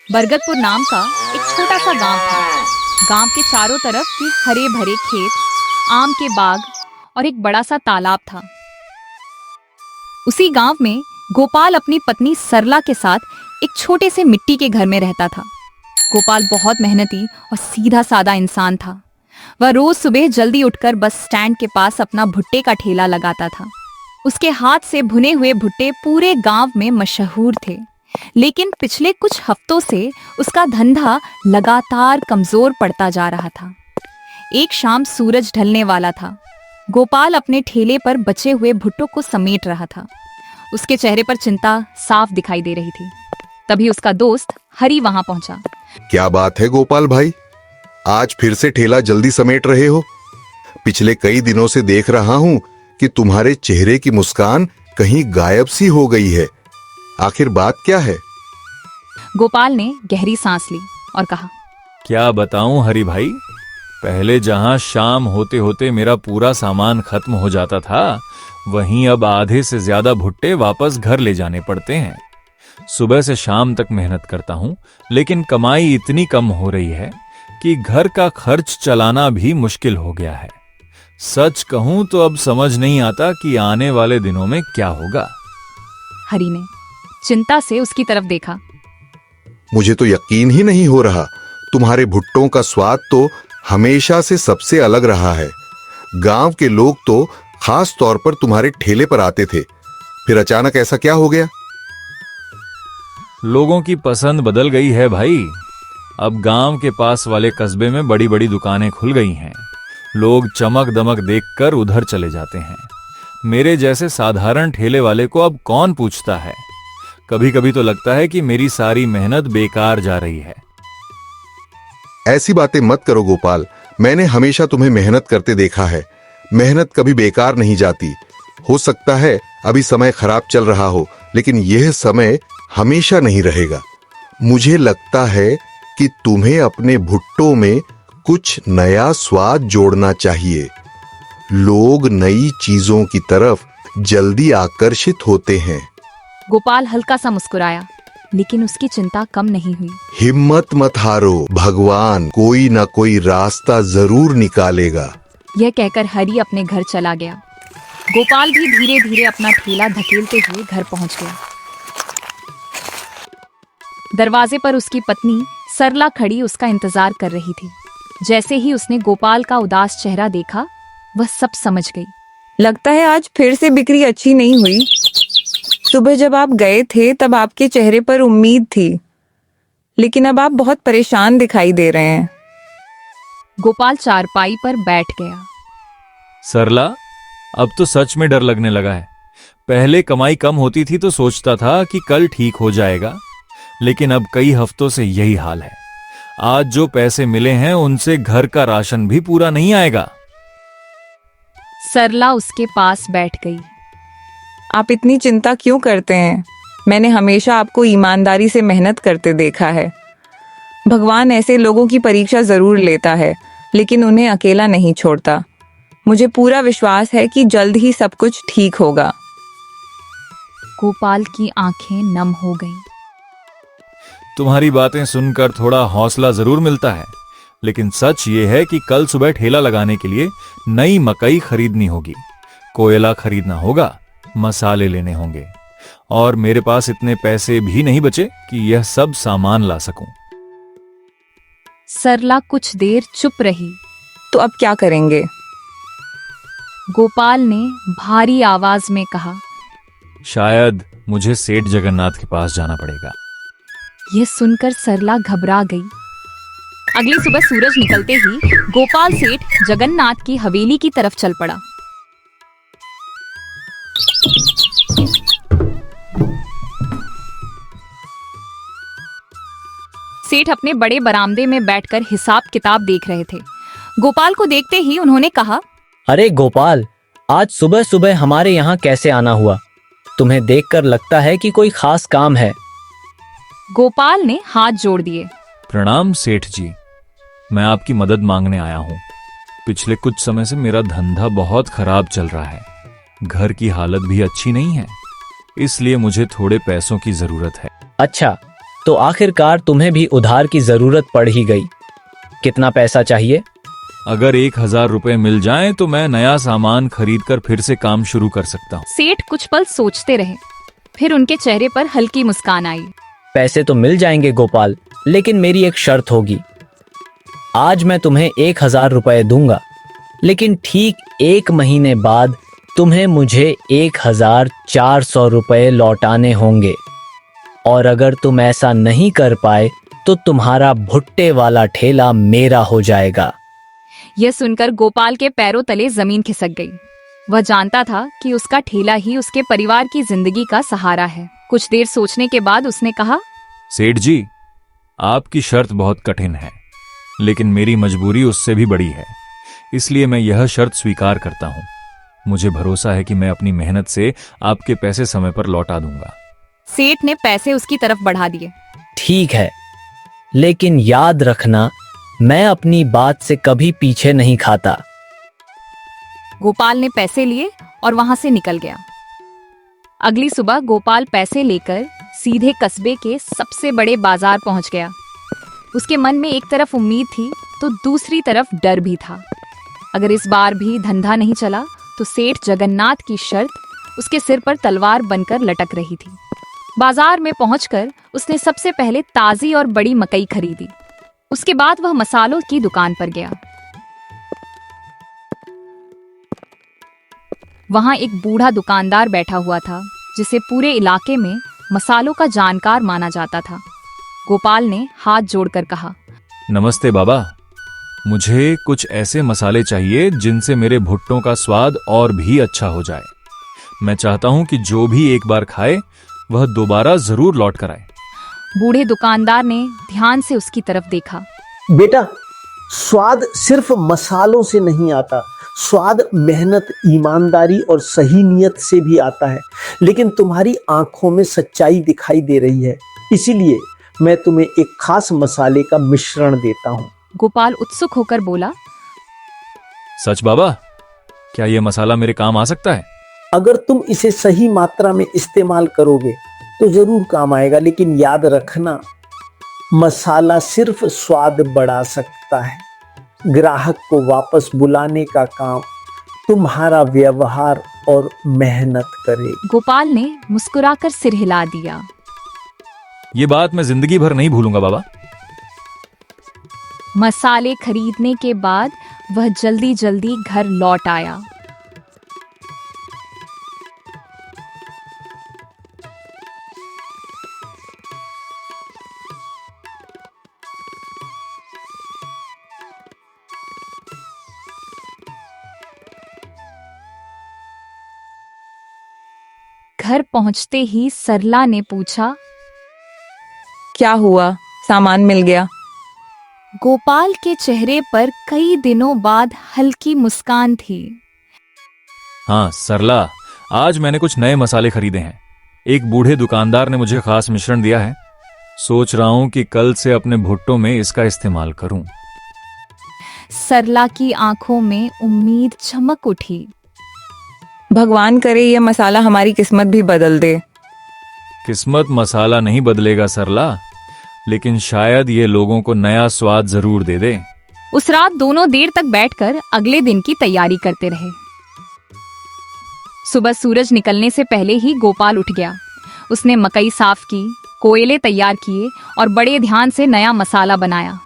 बरगदपुर नाम का एक छोटा सा गांव था। गांव के चारों तरफ के हरे भरे खेत, आम के बाग और एक बड़ा सा तालाब था। उसी गांव में गोपाल अपनी पत्नी सरला के साथ एक छोटे से मिट्टी के घर में रहता था। गोपाल बहुत मेहनती और सीधा साधा इंसान था। वह रोज सुबह जल्दी उठकर बस स्टैंड के पास अपना भुट्टे का ठेला लगाता था। उसके हाथ से भुने हुए भुट्टे पूरे गांव में मशहूर थे, लेकिन पिछले कुछ हफ्तों से उसका धंधा लगातार कमजोर पड़ता जा रहा था। एक शाम सूरज ढलने वाला था। गोपाल अपने ठेले पर बचे हुए भुट्टों को समेट रहा था। उसके चेहरे पर चिंता साफ दिखाई दे रही थी। तभी उसका दोस्त हरी वहां पहुंचा। क्या बात है गोपाल भाई, आज फिर से ठेला जल्दी समेट रहे हो? पिछले कई दिनों से देख रहा हूं कि तुम्हारे चेहरे की मुस्कान कहीं गायब सी हो गई है। आखिर बात क्या है? गोपाल ने गहरी सांस ली और कहा, क्या बताऊं हरी भाई, पहले जहां शाम होते होते मेरा पूरा सामान खत्म हो जाता था, वहीं अब आधे से ज्यादा भुट्टे वापस घर ले जाने पड़ते हैं। सुबह से शाम तक मेहनत करता हूं, लेकिन कमाई इतनी कम हो रही है कि घर का खर्च चलाना भी मुश्किल हो गया है। सच कहूं तो अब समझ नहीं आता कि आने वाले दिनों में क्या होगा। हरी ने चिंता से उसकी तरफ देखा। मुझे तो यकीन ही नहीं हो रहा। तुम्हारे भुट्टों का स्वाद तो हमेशा से सबसे अलग रहा है। गांव के लोग तो खास तौर पर तुम्हारे ठेले पर आते थे, फिर अचानक ऐसा क्या हो गया? लोगों की पसंद बदल गई है भाई। अब गांव के पास वाले कस्बे में बड़ी बड़ी दुकानें खुल गई हैं। लोग चमक दमक देखकर उधर चले जाते हैं। मेरे जैसे साधारण ठेले वाले को अब कौन पूछता है। कभी कभी तो लगता है कि मेरी सारी मेहनत बेकार जा रही है। ऐसी बातें मत करो गोपाल, मैंने हमेशा तुम्हें मेहनत करते देखा है। मेहनत कभी बेकार नहीं जाती। हो सकता है अभी समय खराब चल रहा हो, लेकिन यह समय हमेशा नहीं रहेगा। मुझे लगता है कि तुम्हें अपने भुट्टों में कुछ नया स्वाद जोड़ना चाहिए। लोग नई चीजों की तरफ जल्दी आकर्षित होते हैं। गोपाल हल्का सा मुस्कुराया, लेकिन उसकी चिंता कम नहीं हुई। हिम्मत मत हारो, भगवान कोई ना कोई रास्ता जरूर निकालेगा। यह कहकर हरी अपने घर चला गया। गोपाल भी धीरे धीरे अपना ठेला धकेलते हुए घर पहुंच गया। दरवाजे पर उसकी पत्नी सरला खड़ी उसका इंतजार कर रही थी। जैसे ही उसने गोपाल का उदास चेहरा देखा, वह सब समझ गई। लगता है आज फिर से बिक्री अच्छी नहीं हुई। सुबह जब आप गए थे तब आपके चेहरे पर उम्मीद थी, लेकिन अब आप बहुत परेशान दिखाई दे रहे हैं। गोपाल चारपाई पर बैठ गया। सरला, अब तो सच में डर लगने लगा है। पहले कमाई कम होती थी तो सोचता था कि कल ठीक हो जाएगा, लेकिन अब कई हफ्तों से यही हाल है। आज जो पैसे मिले हैं उनसे घर का राशन भी पूरा नहीं आएगा। सरला उसके पास बैठ गई। आप इतनी चिंता क्यों करते हैं? मैंने हमेशा आपको ईमानदारी से मेहनत करते देखा है। भगवान ऐसे लोगों की परीक्षा जरूर लेता है, लेकिन उन्हें अकेला नहीं छोड़ता। मुझे पूरा विश्वास है कि जल्द ही सब कुछ ठीक होगा। गोपाल की आंखें नम हो गईं। तुम्हारी बातें सुनकर थोड़ा हौसला जरूर मिलता है, लेकिन सच ये है कि कल सुबह ठेला लगाने के लिए नई मकई खरीदनी होगी, कोयला खरीदना होगा, मसाले लेने होंगे, और मेरे पास इतने पैसे भी नहीं बचे कि यह सब सामान ला सकूं। सरला कुछ देर चुप रही। तो अब क्या करेंगे? गोपाल ने भारी आवाज में कहा, शायद मुझे सेठ जगन्नाथ के पास जाना पड़ेगा। यह सुनकर सरला घबरा गई। अगली सुबह सूरज निकलते ही गोपाल सेठ जगन्नाथ की हवेली की तरफ चल पड़ा। सेठ अपने बड़े बरामदे में बैठकर हिसाब किताब देख रहे थे। गोपाल को देखते ही उन्होंने कहा, अरे गोपाल, आज सुबह सुबह हमारे यहाँ कैसे आना हुआ? तुम्हें देखकर लगता है कि कोई खास काम है। गोपाल ने हाथ जोड़ दिए। प्रणाम सेठ जी, मैं आपकी मदद मांगने आया हूँ। पिछले कुछ समय से मेरा धंधा बहुत खराब चल रहा है। घर की हालत भी अच्छी नहीं है, इसलिए मुझे थोड़े पैसों की जरूरत है। अच्छा, तो आखिरकार तुम्हें भी उधार की जरूरत पड़ ही गई। कितना पैसा चाहिए? अगर 1,000 रुपए मिल जाएं तो मैं नया सामान खरीद कर फिर से काम शुरू कर सकता हूँ। सेठ कुछ पल सोचते रहे, फिर उनके चेहरे पर हल्की मुस्कान आई। पैसे तो मिल जाएंगे गोपाल, लेकिन मेरी एक शर्त होगी। आज मैं तुम्हें 1,000 रुपए दूंगा, लेकिन ठीक 1 महीने बाद तुम्हें मुझे 1,400 रुपए लौटाने होंगे। और अगर तुम ऐसा नहीं कर पाए तो तुम्हारा भुट्टे वाला ठेला मेरा हो जाएगा। यह सुनकर गोपाल के पैरों तले जमीन खिसक गई। वह जानता था कि उसका ठेला ही उसके परिवार की जिंदगी का सहारा है। कुछ देर सोचने के बाद उसने कहा, सेठ जी, आपकी शर्त बहुत कठिन है, लेकिन मेरी मजबूरी उससे भी बड़ी है, इसलिए मैं यह शर्त स्वीकार करता हूँ। मुझे भरोसा है कि मैं अपनी मेहनत से आपके पैसे समय पर लौटा दूंगा। सेठ ने पैसे उसकी तरफ बढ़ा दिए। ठीक है, लेकिन याद रखना, मैं अपनी बात से कभी पीछे नहीं खाता। गोपाल ने पैसे लिए और वहां से निकल गया। अगली सुबह गोपाल पैसे लेकर सीधे कस्बे के सबसे बड़े बाजार पहुंच गया। उसके मन में एक तरफ उम्मीद थी तो दूसरी तरफ डर भी था। अगर इस बार भी धंधा नहीं चला तो सेठ जगन्नाथ की शर्त उसके सिर पर तलवार बनकर लटक रही थी। बाजार में पहुंचकर उसने सबसे पहले ताजी और बड़ी मकई खरीदी। उसके बाद वह मसालों की दुकान पर गया। वहां एक बूढ़ा दुकानदार बैठा हुआ था जिसे पूरे इलाके में मसालों का जानकार माना जाता था। गोपाल ने हाथ जोड़कर कहा, नमस्ते बाबा, मुझे कुछ ऐसे मसाले चाहिए जिनसे मेरे भुट्टों का स्वाद और भी अच्छा हो जाए। मैं चाहता हूं कि जो भी एक बार खाए वह दोबारा जरूर लौट कर आए। बूढ़े दुकानदार ने ध्यान से उसकी तरफ देखा। बेटा, स्वाद सिर्फ मसालों से नहीं आता, स्वाद मेहनत, ईमानदारी और सही नियत से भी आता है। लेकिन तुम्हारी आंखों में सच्चाई दिखाई दे रही है, इसीलिए मैं तुम्हें एक खास मसाले का मिश्रण देता हूँ। गोपाल उत्सुक होकर बोला, सच बाबा, क्या यह मसाला मेरे काम आ सकता है? अगर तुम इसे सही मात्रा में इस्तेमाल करोगे तो जरूर काम आएगा, लेकिन याद रखना, मसाला सिर्फ स्वाद बढ़ा सकता है। ग्राहक को वापस बुलाने का काम तुम्हारा व्यवहार और मेहनत करेगा। गोपाल ने मुस्कुराकर सिर हिला दिया। ये बात मैं जिंदगी भर नहीं भूलूंगा बाबा। मसाले खरीदने के बाद वह जल्दी जल्दी घर लौट आया। घर पहुंचते ही सरला ने पूछा, क्या हुआ? सामान मिल गया? गोपाल के चेहरे पर कई दिनों बाद हल्की मुस्कान थी। हाँ सरला, आज मैंने कुछ नए मसाले खरीदे हैं। एक बूढ़े दुकानदार ने मुझे खास मिश्रण दिया है। सोच रहा हूं कि कल से अपने भुट्टों में इसका इस्तेमाल करूं। सरला की आंखों में उम्मीद चमक उठी। भगवान करे यह मसाला हमारी किस्मत भी बदल दे। किस्मत मसाला नहीं बदलेगा सरला, लेकिन शायद ये लोगों को नया स्वाद जरूर दे दे। उस रात दोनों देर तक बैठकर अगले दिन की तैयारी करते रहे। सुबह सूरज निकलने से पहले ही गोपाल उठ गया। उसने मकई साफ की, कोयले तैयार किए और बड़े ध्यान से नया मसाला बनाया।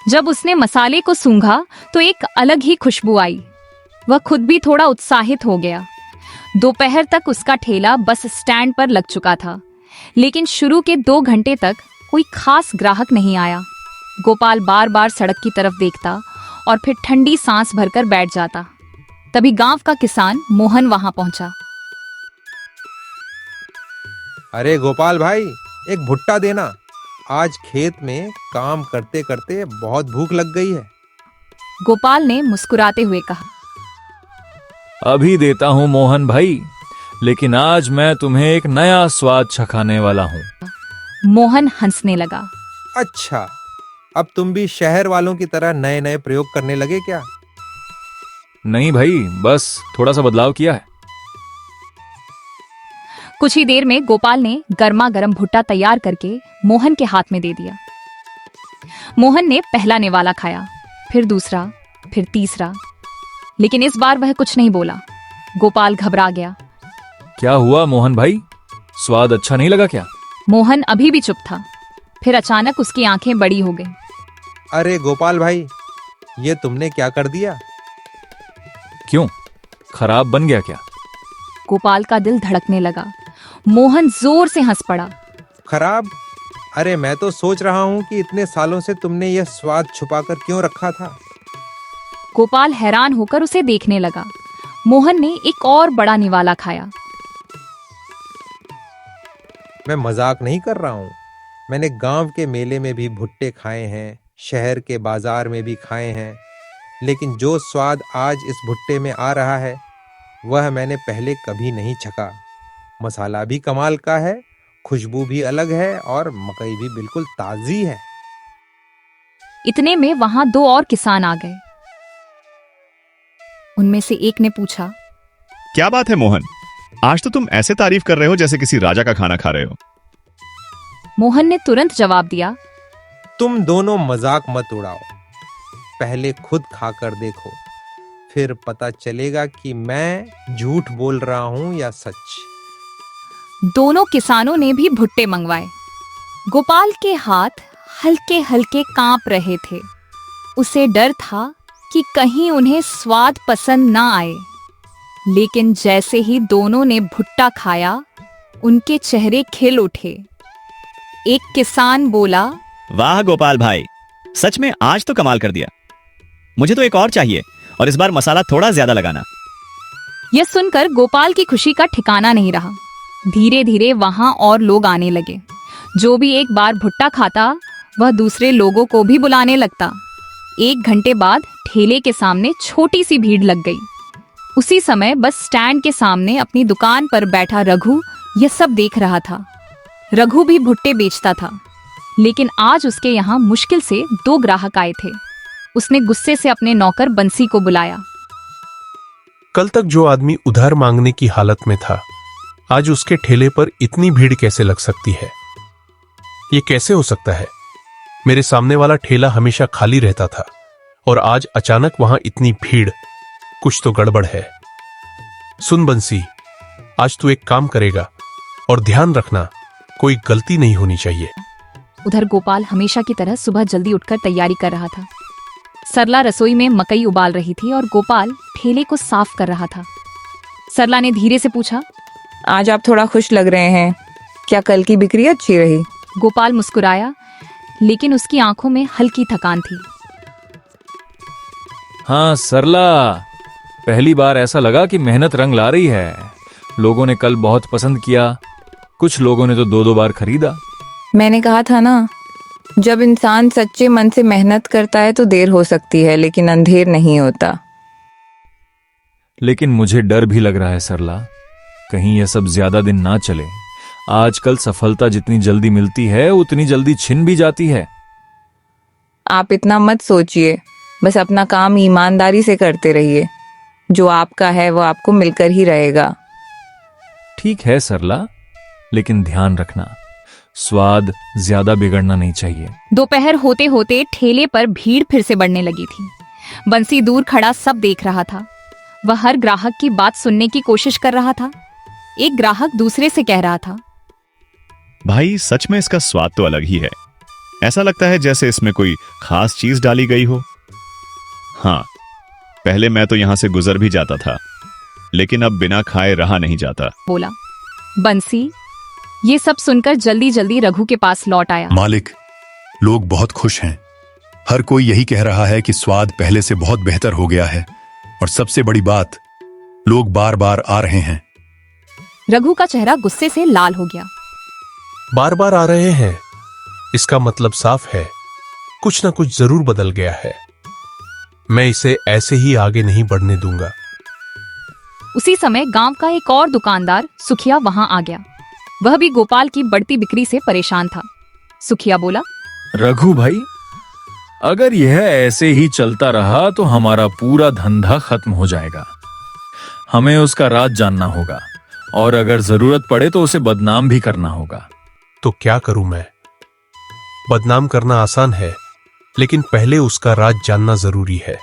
जब उसने मसाले को सूंघा तो एक अलग ही खुशबू आई। वह खुद भी थोड़ा उत्साहित हो गया। दोपहर तक उसका ठेला बस स्टैंड पर लग चुका था, लेकिन शुरू के 2 घंटे तक कोई खास ग्राहक नहीं आया। गोपाल बार बार सड़क की तरफ देखता और फिर ठंडी सांस भरकर बैठ जाता। तभी गांव का किसान मोहन वहां पहुंचा। अरे गोपाल भाई, एक भुट्टा देना। आज खेत में काम करते करते बहुत भूख लग गई है। गोपाल ने मुस्कुराते हुए कहा, अभी देता हूं मोहन भाई, लेकिन आज मैं तुम्हें एक नया स्वाद चखाने वाला हूं। मोहन हंसने लगा। अच्छा, अब तुम भी शहर वालों की तरह नए नए प्रयोग करने लगे क्या? नहीं भाई, बस थोड़ा सा बदलाव किया है। कुछ ही देर में गोपाल ने गर्मा गर्म भुट्टा तैयार करके मोहन के हाथ में दे दिया। मोहन ने पहला निवाला खाया, फिर दूसरा, फिर तीसरा, लेकिन इस बार वह कुछ नहीं बोला। गोपाल घबरा गया। क्या हुआ मोहन भाई, स्वाद अच्छा नहीं लगा क्या? मोहन अभी भी चुप था। फिर अचानक उसकी आंखें बड़ी हो गईं। अरे गोपाल भाई, ये तुमने क्या कर दिया? क्यों, खराब बन गया क्या? गोपाल का दिल धड़कने लगा। मोहन जोर से हंस पड़ा। खराब? अरे मैं तो सोच रहा हूँ कि इतने सालों से तुमने यह स्वाद छुपाकर क्यों रखा था। गोपाल हैरान होकर उसे देखने लगा। मोहन ने एक और बड़ा निवाला खाया। मैं मजाक नहीं कर रहा हूँ। मैंने गांव के मेले में भी भुट्टे खाए हैं, शहर के बाजार में भी खाए हैं, लेकिन जो स्वाद आज इस भुट्टे में आ रहा है वह मैंने पहले कभी नहीं चखा। मसाला भी कमाल का है, खुशबू भी अलग है और मकई भी बिल्कुल ताजी है। इतने में वहां दो और किसान आ गए। उनमें से एक ने पूछा, क्या बात है मोहन, आज तो तुम ऐसे तारीफ कर रहे हो जैसे किसी राजा का खाना खा रहे हो। मोहन ने तुरंत जवाब दिया, तुम दोनों मजाक मत उड़ाओ, पहले खुद खाकर देखो, फिर पता चलेगा कि मैं झूठ बोल रहा हूं या सच। दोनों किसानों ने भी भुट्टे मंगवाए। गोपाल के हाथ हल्के हल्के कांप रहे थे। उसे डर था कि कहीं उन्हें स्वाद पसंद ना आए, लेकिन जैसे ही दोनों ने भुट्टा खाया उनके चेहरे खिल उठे। एक किसान बोला, वाह गोपाल भाई, सच में आज तो कमाल कर दिया। मुझे तो एक और चाहिए और इस बार मसाला थोड़ा ज्यादा लगाना। यह सुनकर गोपाल की खुशी का ठिकाना नहीं रहा। धीरे धीरे वहां और लोग आने लगे। जो भी एक बार भुट्टा खाता वह दूसरे लोगों को भी बुलाने लगता। 1 घंटे बाद ठेले के सामने छोटी सी भीड़ लग गई। उसी समय बस स्टैंड के सामने अपनी दुकान पर बैठा रघु यह सब देख रहा था। रघु भी भुट्टे बेचता था, लेकिन आज उसके यहाँ मुश्किल से 2 ग्राहक आए थे। उसने गुस्से से अपने नौकर बंसी को बुलाया। कल तक जो आदमी उधार मांगने की हालत में था, आज उसके ठेले पर इतनी भीड़ कैसे लग सकती है? ये कैसे हो सकता है? मेरे सामने वाला ठेला हमेशा खाली रहता था और आज अचानक वहां इतनी भीड़। कुछ तो गड़बड़ है। सुन बंसी, आज तू एक काम करेगा और ध्यान रखना, कोई गलती नहीं होनी चाहिए। उधर गोपाल हमेशा की तरह सुबह जल्दी उठकर तैयारी कर रहा था। सरला रसोई में मकई उबाल रही थी और गोपाल ठेले को साफ कर रहा था। सरला ने धीरे से पूछा, आज आप थोड़ा खुश लग रहे हैं, क्या कल की बिक्री अच्छी रही? गोपाल मुस्कुराया, लेकिन उसकी आंखों में हल्की थकान थी। हाँ सरला, पहली बार ऐसा लगा कि मेहनत रंग ला रही है। लोगों ने कल बहुत पसंद किया, कुछ लोगों ने तो 2-2 बार खरीदा। मैंने कहा था ना, जब इंसान सच्चे मन से मेहनत करता है तो देर हो सकती है, लेकिन अंधेर नहीं होता। लेकिन मुझे डर भी लग रहा है सरला, कहीं यह सब ज्यादा दिन ना चले। आजकल सफलता जितनी जल्दी मिलती है उतनी जल्दी छिन भी जाती है। आप इतना मत सोचिए, बस अपना काम ईमानदारी से करते रहिए। जो आपका है वो आपको मिलकर ही रहेगा। ठीक है सरला, लेकिन ध्यान रखना, स्वाद ज्यादा बिगड़ना नहीं चाहिए। दोपहर होते होते ठेले पर भीड़ फिर से बढ़ने लगी थी। बंसी दूर खड़ा सब देख रहा था। वह हर ग्राहक की बात सुनने की कोशिश कर रहा था। एक ग्राहक दूसरे से कह रहा था, भाई सच में इसका स्वाद तो अलग ही है। ऐसा लगता है जैसे इसमें कोई खास चीज डाली गई हो। हाँ, पहले मैं तो यहां से गुजर भी जाता था, लेकिन अब बिना खाए रहा नहीं जाता। बोला। बंसी ये सब सुनकर जल्दी जल्दी रघु के पास लौट आया। मालिक, लोग बहुत खुश हैं। हर कोई यही कह रहा है कि स्वाद पहले से बहुत बेहतर हो गया है, और सबसे बड़ी बात, लोग बार बार आ रहे हैं। रघु का चेहरा गुस्से से लाल हो गया। बार बार आ रहे हैं, इसका मतलब साफ है, कुछ ना कुछ जरूर बदल गया है। मैं इसे ऐसे ही आगे नहीं बढ़ने दूंगा। उसी समय गांव का एक और दुकानदार सुखिया वहां आ गया। वह भी गोपाल की बढ़ती बिक्री से परेशान था। सुखिया बोला, रघु भाई, अगर यह ऐसे ही चलता रहा तो हमारा पूरा धंधा खत्म हो जाएगा। हमें उसका राज जानना होगा और अगर जरूरत पड़े तो उसे बदनाम भी करना होगा। तो क्या करूं मैं? बदनाम करना आसान है, लेकिन पहले उसका राज जानना जरूरी है।